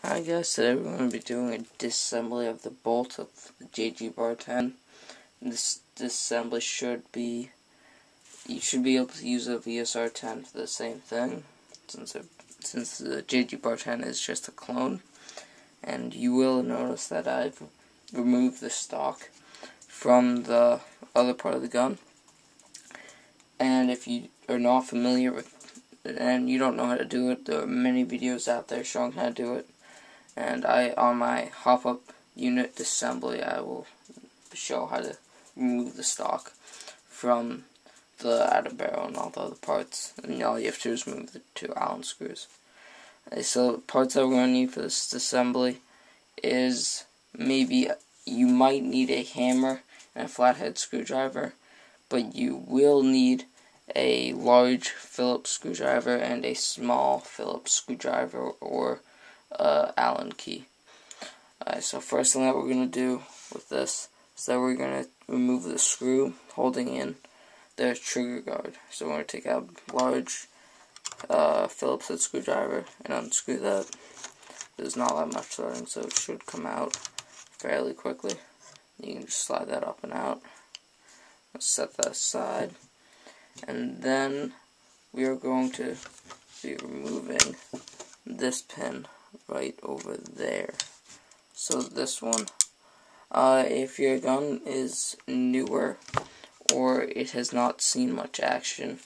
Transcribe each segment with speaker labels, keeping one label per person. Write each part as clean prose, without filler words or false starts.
Speaker 1: Hi guys, today we're going to be doing a disassembly of the bolt of the JG Bar 10. This disassembly you should be able to use a VSR 10 for the same thing, since the JG Bar 10 is just a clone. And you will notice that I've removed the stock from the other part of the gun. And if you are not familiar with and you don't know how to do it, there are many videos out there showing how to do it. And on my hop-up unit disassembly, I will show how to remove the stock from the outer barrel and all the other parts. And all you have to do is remove the 2 Allen screws. So the parts that we're going to need for this disassembly is maybe you might need a hammer and a flathead screwdriver, but you will need a large Phillips screwdriver and a small Phillips screwdriver or Allen key. Alright, so first thing that we're going to do with this is that we're going to remove the screw holding in the trigger guard. So we're going to take out a large Phillips head screwdriver and unscrew that. There's not that much threading, so it should come out fairly quickly. You can just slide that up and out. Let's set that aside. And then we are going to be removing this pin right over there. So this one, if your gun is newer or it has not seen much action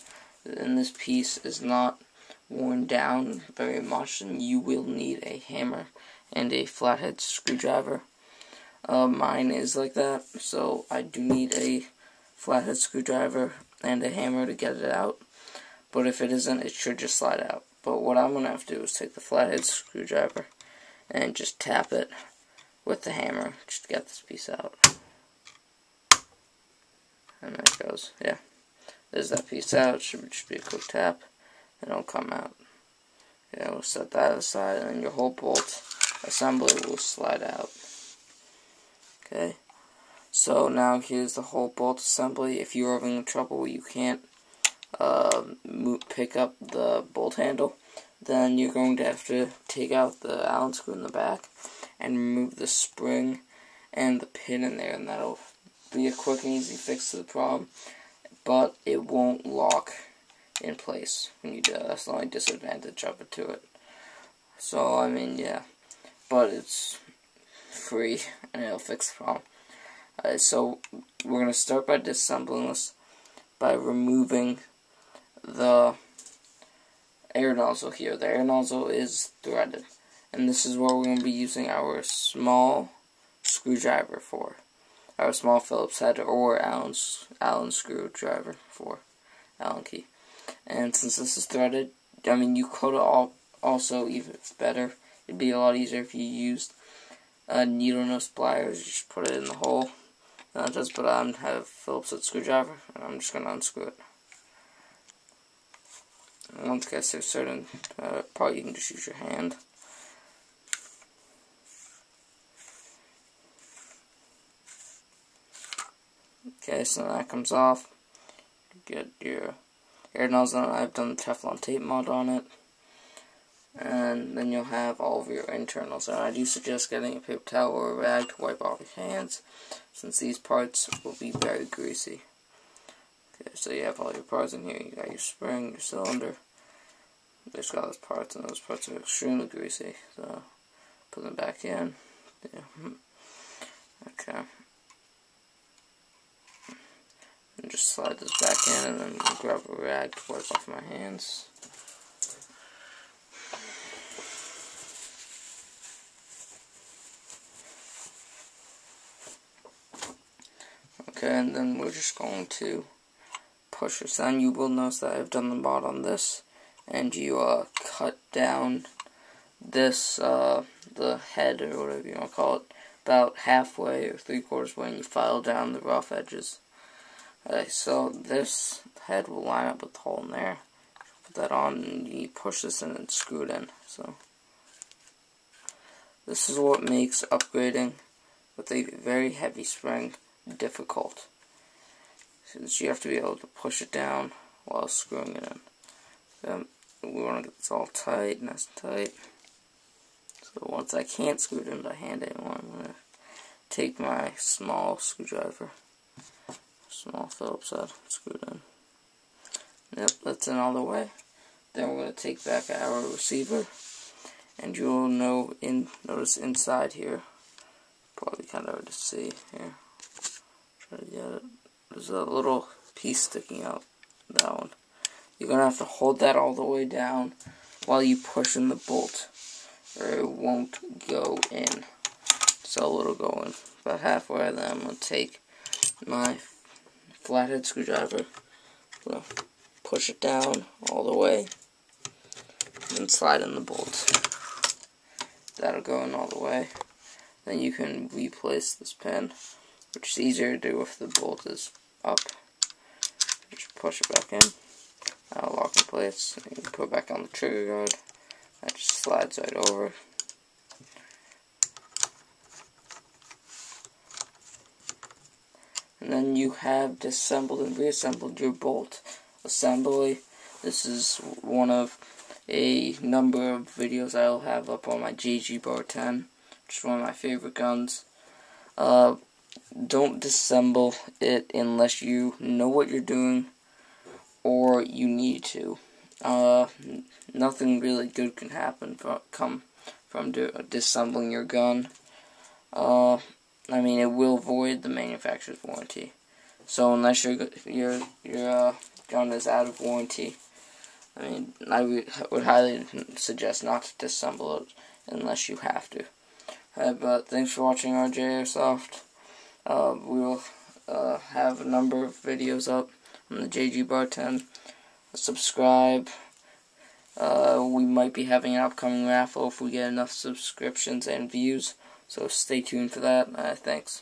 Speaker 1: and this piece is not worn down very much, then you will need a hammer and a flathead screwdriver. Mine is like that, so I do need a flathead screwdriver and a hammer to get it out. But if it isn't, it should just slide out. But what I'm going to have to do is take the flathead screwdriver and just tap it with the hammer just to get this piece out. And there it goes. Yeah. There's that piece out. It should just be a quick tap and it'll come out. Yeah, we'll set that aside and then your whole bolt assembly will slide out. Okay. So now here's the whole bolt assembly. If you're having trouble where you can't pick up the bolt handle, then you're going to have to take out the Allen screw in the back and remove the spring and the pin in there, and that'll be a quick and easy fix to the problem, but it won't lock in place when you do that. That's the only disadvantage of it to it. So, I mean, yeah, but it's free and it'll fix the problem. So we're going to start by disassembling this by removing the air nozzle here. The air nozzle is threaded, and this is what we're going to be using our small screwdriver for. Our small Phillips head or Allen screwdriver for, Allen key. And since this is threaded, I mean, you could also, even if better, it'd be a lot easier if you used needle nose pliers. You just put it in the hole. Just put on, have a Phillips head screwdriver, and I'm just going to unscrew it. And once it gets to a certain part, you can just use your hand. Okay, so that comes off. Get your air nozzle on. I've done the Teflon tape mod on it. And then you'll have all of your internals. And I do suggest getting a paper towel or a rag to wipe off your hands, since these parts will be very greasy. Okay, so you have all your parts in here. You got your spring, your cylinder. There's got those parts, and those parts are extremely greasy. So put them back in. Yeah. Okay. And just slide this back in, and then grab a rag to wipe off my hands. Okay, and then we're just going to push this down. You will notice that I've done the mod on this, and you cut down this, the head, or whatever you want to call it, about halfway or 3/4 way, and you file down the rough edges. Okay, so this head will line up with the hole in there. Put that on, and you push this in and screw it in. So this is what makes upgrading with a very heavy spring difficult, since you have to be able to push it down while screwing it in. We want to get this all tight, nice and tight. So once I can't screw it in by hand anymore, I'm going to take my small screwdriver, small Phillips head, screw it in. Yep, that's in all the way. Then we're going to take back our receiver, and you'll notice inside here, probably kind of hard to see here. Try to get it. There's a little piece sticking out. That one. You're going to have to hold that all the way down while you push in the bolt, or it won't go in. So it'll go in about halfway. Then I'm going to take my flathead screwdriver, I'm going to push it down all the way, and slide in the bolt. That'll go in all the way. Then you can replace this pin, which is easier to do if the bolt is up. Just push it back in. That'll lock in place. And you can put it back on the trigger guard. That just slides right over. And then you have disassembled and reassembled your bolt assembly. This is one of a number of videos I'll have up on my JG Bar 10, which is one of my favorite guns. Don't disassemble it unless you know what you're doing or you need to. Nothing really good can happen from disassembling your gun. I mean, it will void the manufacturer's warranty. So unless your gun is out of warranty, I mean, I would highly suggest not to disassemble it unless you have to. But thanks for watching RJ Airsoft. We will have a number of videos up on the JG Bar 10. Subscribe. We might be having an upcoming raffle if we get enough subscriptions and views. So stay tuned for that. Thanks.